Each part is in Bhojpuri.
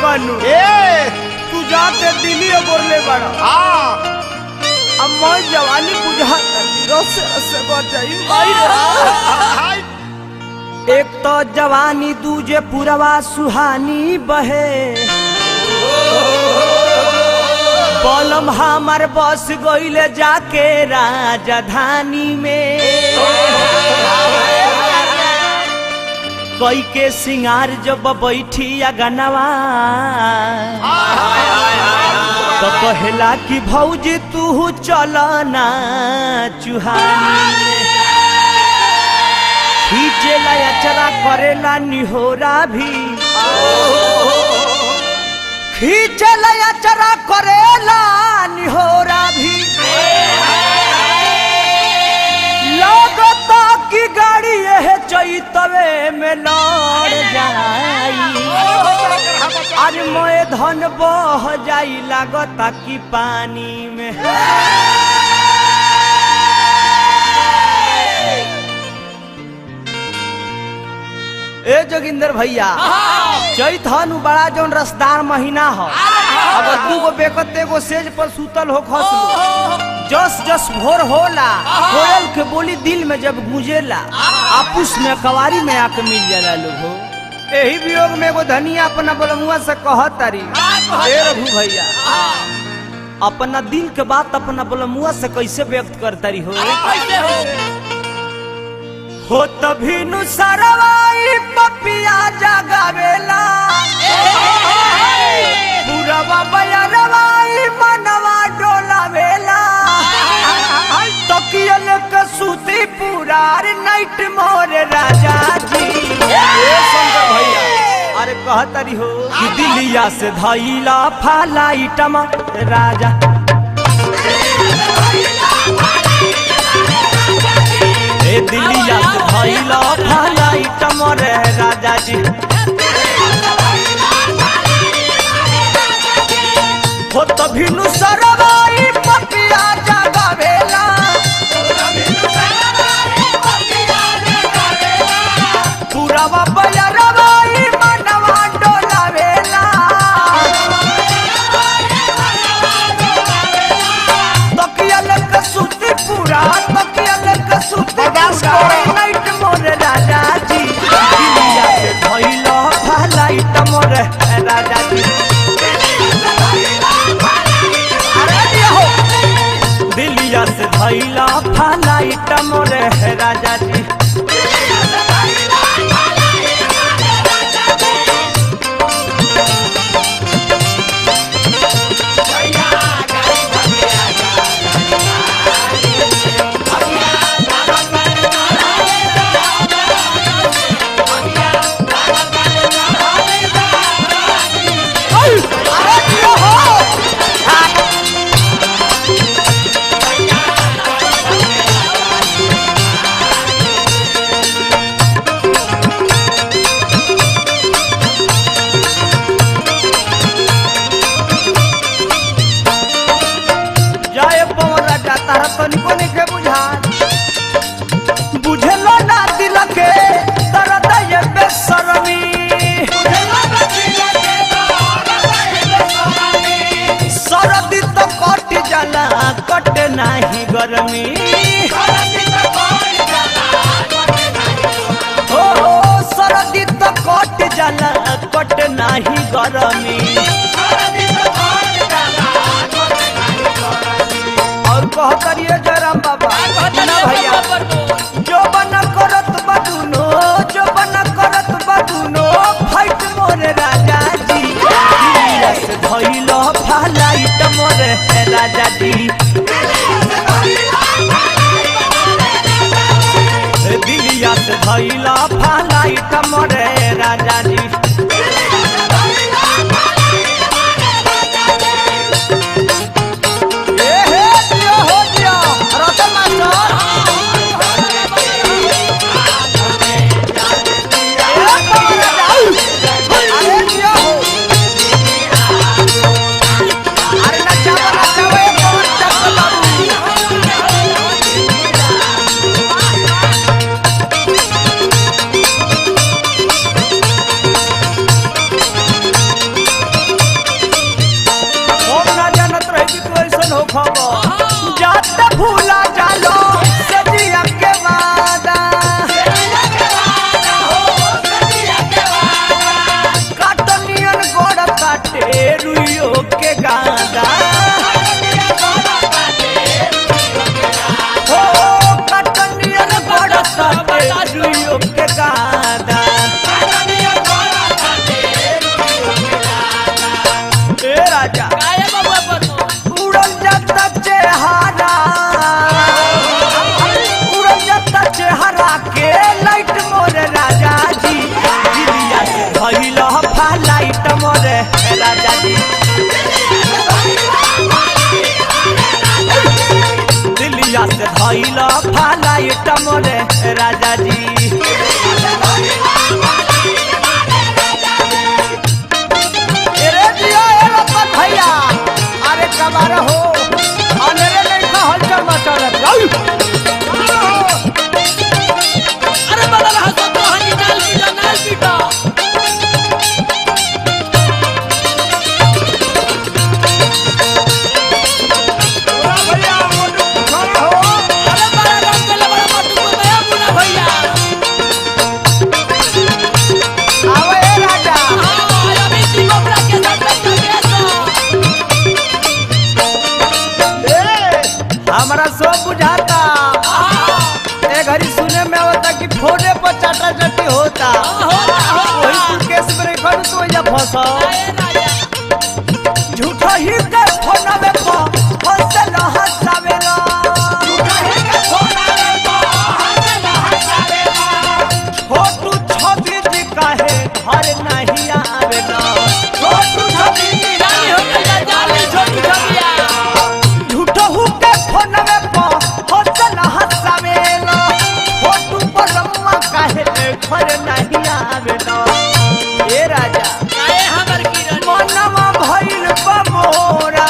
बनू तू जाके दिल्ली बोलने बड़ा अब मैं जवानी बुझा रस से बढ़ जाई। एक तो जवानी दूजे पुरवा सुहानी बहे बलम हमार बस गईले जाके राजधानी में कई के सिंगार जब बैठी अगनवा तो कहला कि भौजी तू चलना चुहानी खींचेला अचरा करेला निहोरा भी खींचेला अचरा करेला निहोरा भी लगता कि गाड़ी है चैतवे में लड़ जाई आज मैं धन बह जाई लगता कि पानी में ए जोगिंदर भैया चैत हनु बड़ा जौन रसदार महीना हो अगर तू को बेकते को सेज पर सूतल हो खसलो जस जस भोर होला कोयल के बोली दिल में जब गूंजेला आपुस में कवारी में आके मिल जाला लोग हो यही वियोग में एगो धनिया अपना बलमुआ से कहत तारी ए रघु भैया अपना दिल के बात अपना बलमुआ से कैसे व्यक्त करतारी हो तभी नु सरवाई पपिया जगावेला पूरवा बयरवाई मनवा डोलावेला तकियल के सूती पुरार नाइट मोर राजा जी ए शंकर भैया अरे कहतरी हो कि दिलिया से धइला फालाइटमा राजा दिलिया से धइला फालाइटम रे राजा जी हो तभी नु सरवाई पपिया जगावेला पूरवा बयरवाई मनवा डोलावेला तकियल के सूती पूरा तकियल के सूती नाइट मोर राजा जी दिलिया से धइला फालाइटम रे राजा जी दिलिया से धइला फालाइटम रे राजा जी बुझलो ना दिल के दर्द ये बेशर्मी सरदी तो कट जाला कट नहीं गर्मी हो सरदी तो कट जाला कट नहीं गर्मी और कह करिए जयराम बाबा ना भैया जो बना करत बदुनो जो बना करत बदुनो फाइट मोरे राजा जी दिलिया से धइला फालाइट मोरे राजा जी दिलिया से धइला फालाइट मोरे राजा जी रुइयो के गादा हो कटनियन बरसते रुइयो के गादा ए राजा उड़ल जाता चेहरा चेहरा के लाइट मोरे राजा जी दिलिया से भइल फ्लाइट मोरे राजा जी दिलिया से भइल फ्लाइट मोरे राजा जी अरे जिया रतन भैया अरे कबार हो अनेरे नहीं कहल चल हमारा सब बुझाता ए घड़ी सुने में होता कि फोने पर चाटा चटी होता वही केस ब्रेकर तो या फंसा झूठा ही के फोन में फंसल हंसावेला छोटू छवि जी काहे घर नहीं आवेला छोटू छवि जी नहीं हो गया जाने छोटू छविया झूठा हु के फोन में फंसल हंसावेला छोटू बलम्मा काहे घर नहीं आवेला ए राजा काहे हमर किरण मनवा भइल बमोरा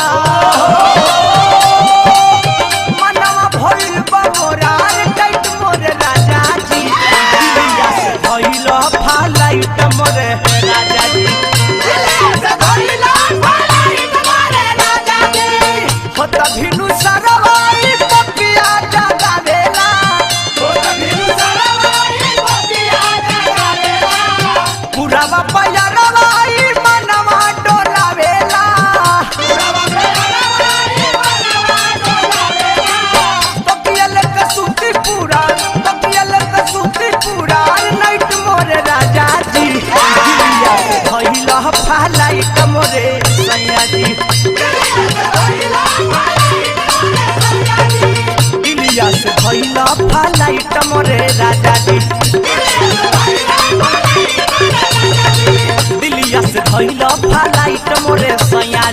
मनवा भइल बमोरा टाइट मोरे राजा जी दिलिया से भइल फ्लाइट मोरे राजा जी दिलिया से भइल फ्लाइट मोरे राजा जी होता भिनु सरवाई पपिया जगावेला होता भिनु सरवाई पपिया जगावेला पुरावा पयरवाई मनवा डोलावेला पुरावा पयरवाई मनवा डोलावेला तकियल कसुती पूरा नाइट मोरे राजा जी दिलिया से भइल फ्लाइट मोरे सैया जी दिलिया से भइल फ्लाइट मोरे राजा जी दिलिया से भइल फ्लाइट मोरे सैया